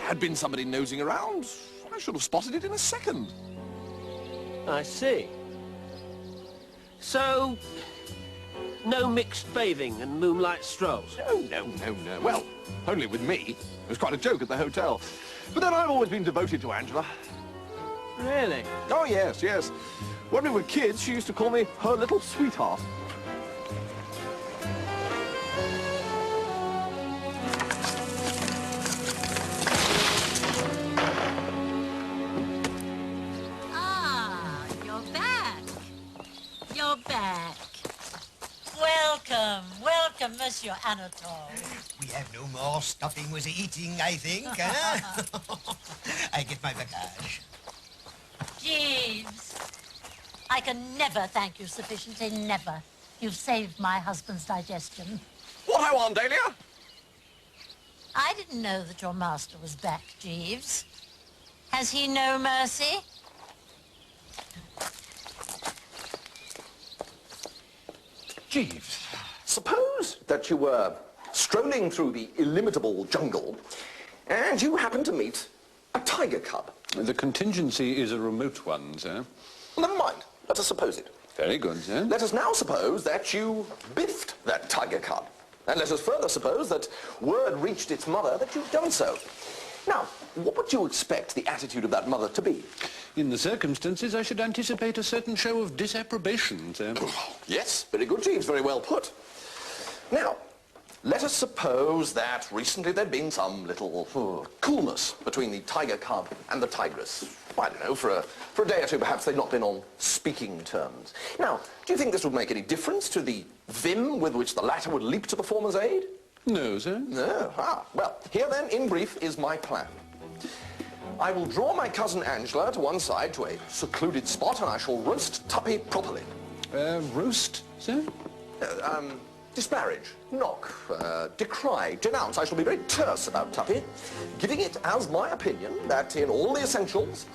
had been somebody nosing around, I should have spotted it in a second. I see. So, no mixed bathing and moonlight strolls? No. Well, only with me. It was quite a joke at the hotel. But then I've always been devoted to Angela. Really? Oh, yes. When we were kids, she used to call me her little sweetheart. Ah, you're back. You're back. Welcome, Monsieur Anatole. We have no more stuffing with eating, I think, huh? I get my bagage. Jeeves, I can never thank you sufficiently, never. You've saved my husband's digestion. What I want, Dahlia? I didn't know that your master was back, Jeeves. Has he no mercy? Jeeves, suppose that you were strolling through the illimitable jungle and you happened to meet a tiger cub. The contingency is a remote one, sir. Well, never mind. Let us suppose it. Very good, sir. Let us now suppose that you biffed that tiger cub. And let us further suppose that word reached its mother that you've done so. Now, what would you expect the attitude of that mother to be? In the circumstances, I should anticipate a certain show of disapprobation, sir. Yes, very good, Jeeves. Very well put. Now, let us suppose that recently there'd been some little coolness between the tiger cub and the tigress. I don't know, for a day or two perhaps they'd not been on speaking terms. Now, do you think this would make any difference to the vim with which the latter would leap to the former's aid? No, sir. No. Well, here then, in brief, is my plan. I will draw my cousin Angela to one side to a secluded spot and I shall roast Tuppy properly. Roast, sir? Disparage, knock, decry, denounce. I shall be very terse about Tuppy, giving it as my opinion that in all the essentials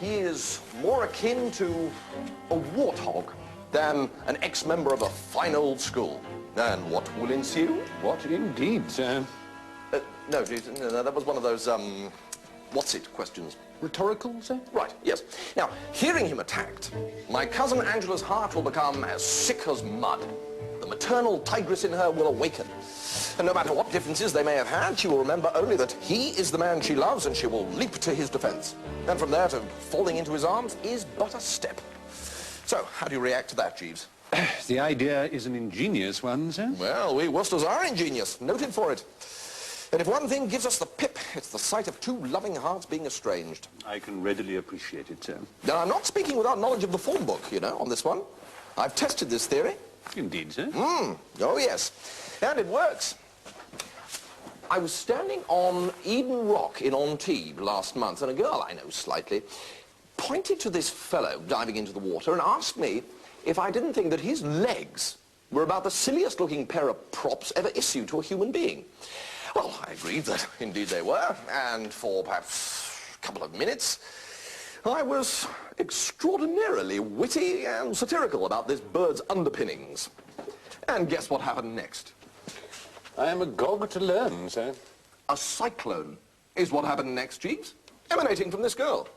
he is more akin to a warthog than an ex-member of a fine old school. And what will ensue? What indeed, sir? No, that was one of those, what's it questions. Rhetorical, sir? Right, yes. Now, hearing him attacked, my cousin Angela's heart will become as sick as mud. The maternal tigress in her will awaken. And no matter what differences they may have had, she will remember only that he is the man she loves and she will leap to his defense. And from there to falling into his arms is but a step. So, how do you react to that, Jeeves? The idea is an ingenious one, sir. Well, we Woosters are ingenious, noted for it. And if one thing gives us the pip, it's the sight of two loving hearts being estranged. I can readily appreciate it, sir. Now, I'm not speaking without knowledge of the form book, you know, on this one. I've tested this theory. Indeed, sir. Oh, yes. And it works. I was standing on Eden Rock in Antibes last month, and a girl I know slightly pointed to this fellow diving into the water and asked me if I didn't think that his legs were about the silliest looking pair of props ever issued to a human being. Well, I agreed that indeed they were, and for perhaps a couple of minutes, I was extraordinarily witty and satirical about this bird's underpinnings. And guess what happened next? I am agog to learn, sir. A cyclone is what happened next, Jeeves, emanating from this girl.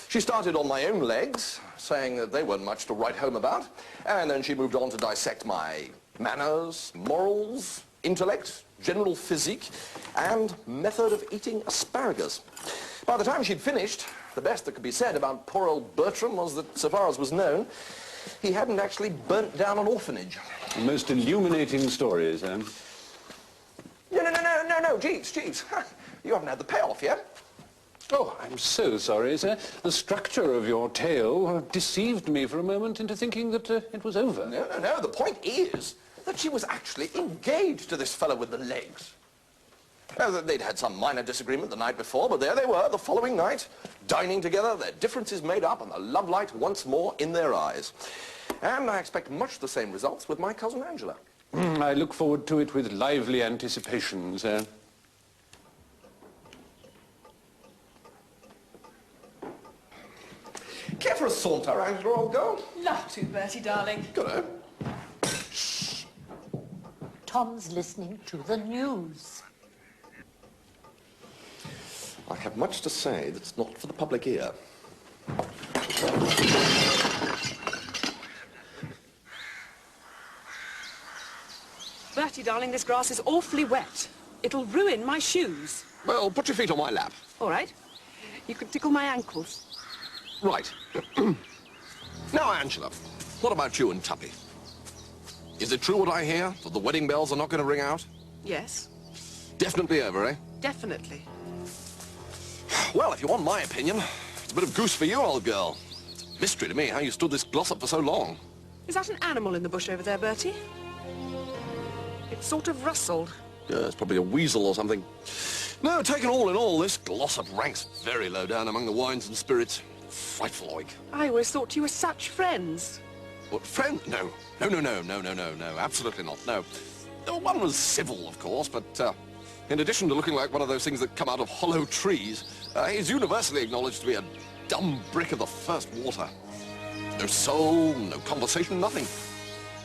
She started on my own legs, saying that they weren't much to write home about, and then she moved on to dissect my manners, morals, intellect, general physique, and method of eating asparagus. By the time she'd finished, the best that could be said about poor old Bertram was that, so far as was known, he hadn't actually burnt down an orphanage. The most illuminating stories, eh? No, Jeeves. You haven't had the payoff yet. Oh, I'm so sorry, sir. The structure of your tale deceived me for a moment into thinking that it was over. No. The point is that she was actually engaged to this fellow with the legs. They'd had some minor disagreement the night before, but there they were the following night, dining together, their differences made up, and the love light once more in their eyes. And I expect much the same results with my cousin Angela. I look forward to it with lively anticipation, sir. Care for a saunter, Angela, old girl? Love to, Bertie, darling. Good. Tom's listening to the news. I have much to say that's not for the public ear. Bertie, darling, this grass is awfully wet. It'll ruin my shoes. Well, put your feet on my lap. All right. You can tickle my ankles. Right. Now, Angela, what about you and Tuppy? Is it true what I hear, that the wedding bells are not going to ring out? Yes, Definitely over, eh? definitely. Well, if you want my opinion, it's a bit of goose for you, old girl. It's a mystery to me how you stood this gloss-up for so long. Is that an animal in the bush over there, Bertie? It sort of rustled. Yeah, it's probably a weasel or something. No, taken all in all, this gloss-up ranks very low down among the wines and spirits. Frightful oik. I always thought you were such friends. What, friend? No, absolutely not, no. One was civil, of course, but in addition to looking like one of those things that come out of hollow trees, he's universally acknowledged to be a dumb brick of the first water. No soul, no conversation, nothing.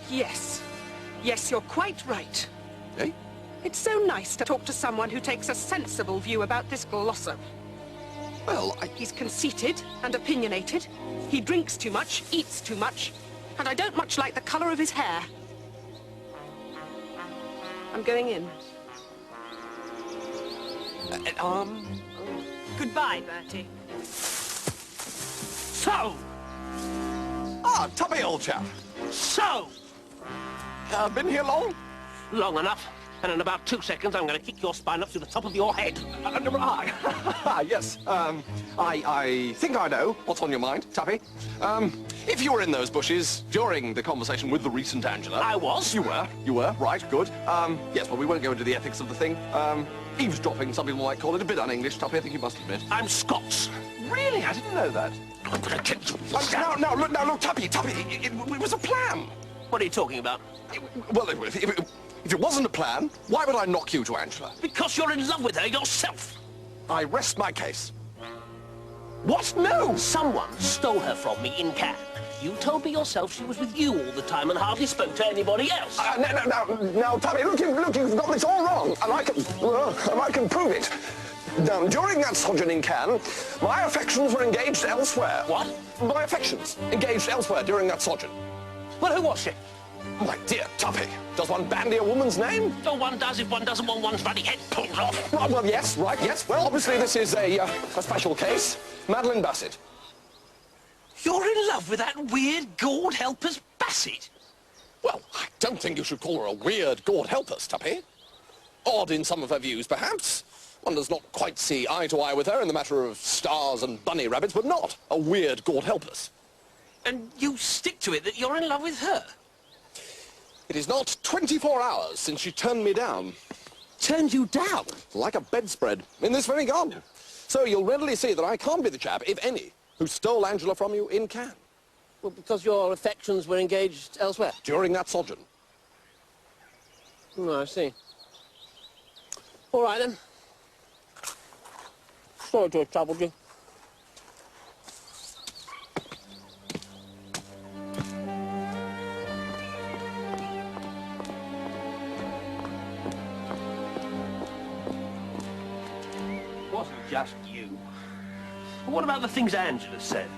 Yes. Yes, you're quite right. Eh? It's so nice to talk to someone who takes a sensible view about this glossop. Well, He's conceited and opinionated. He drinks too much, eats too much, and I don't much like the colour of his hair. I'm going in. Goodbye, Bertie. So! Ah, Tuppy, old chap. So! Been here long? Long enough. And in about 2 seconds, I'm going to kick your spine up to the top of your head. Yes, I think I know what's on your mind, Tuppy. If you were in those bushes during the conversation with the recent Angela... I was. You were, right, good. Yes, well, we won't go into the ethics of the thing. Eavesdropping, some people might call it, a bit un-English, Tuppy, I think you must admit. I'm Scots. Really? I didn't know that. Look, Tuppy, it was a plan. What are you talking about? Well, if it wasn't a plan, why would I knock you to Angela? Because you're in love with her yourself. I rest my case. What? No! Someone stole her from me in Cannes. You told me yourself she was with you all the time and hardly spoke to anybody else. Now, Tuppy, look, you've got this all wrong, and I can prove it. During that sojourn in Cannes, my affections were engaged elsewhere. What? My affections engaged elsewhere during that sojourn. Well, who was she? My dear Tuppy, does one bandy a woman's name? Oh, one does if one doesn't want one's bloody head pulled off. Well, yes, right, yes. Well, obviously this is a special case. Madeline Bassett. You're in love with that weird gourd helper's Bassett? Well, I don't think you should call her a weird gourd helpers, Tuppy. Odd in some of her views, perhaps. One does not quite see eye to eye with her in the matter of stars and bunny rabbits, but not a weird gourd helpers. And you stick to it that you're in love with her? It is not 24 hours since she turned me down. Turned you down? Like a bedspread, in this very garden. So you'll readily see that I can't be the chap, if any, who stole Angela from you in Cannes. Well, because your affections were engaged elsewhere? During that sojourn. Oh, I see. All right, then. Sorry to have troubled you. Wasn't just you. What about the things Angela said?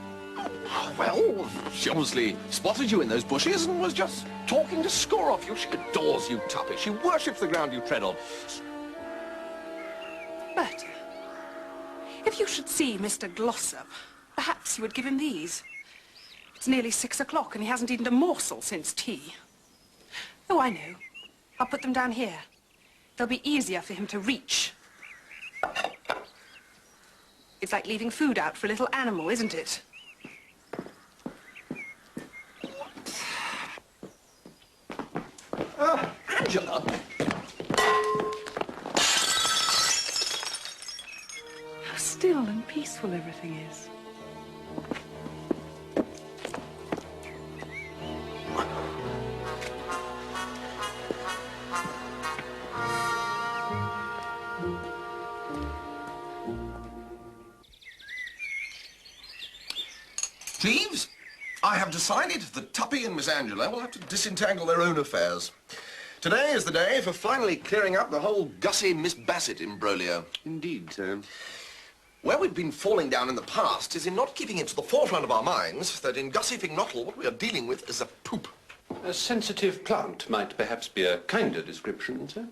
Well, she obviously spotted you in those bushes and was just talking to score off you. She adores you, Tuppy. She worships the ground you tread on. Bertie, if you should see Mr. Glossop, perhaps you would give him these. It's nearly 6 o'clock and he hasn't eaten a morsel since tea. Oh, I know. I'll put them down here. They'll be easier for him to reach. It's like leaving food out for a little animal, isn't it? Angela? How still and peaceful everything is. Jeeves, I have decided that Tuppy and Miss Angela will have to disentangle their own affairs. Today is the day for finally clearing up the whole Gussie Miss Bassett imbroglio. Indeed, sir. Where we've been falling down in the past is in not keeping it to the forefront of our minds that in Gussie Fingnottl what we are dealing with is a poop. A sensitive plant might perhaps be a kinder description, sir.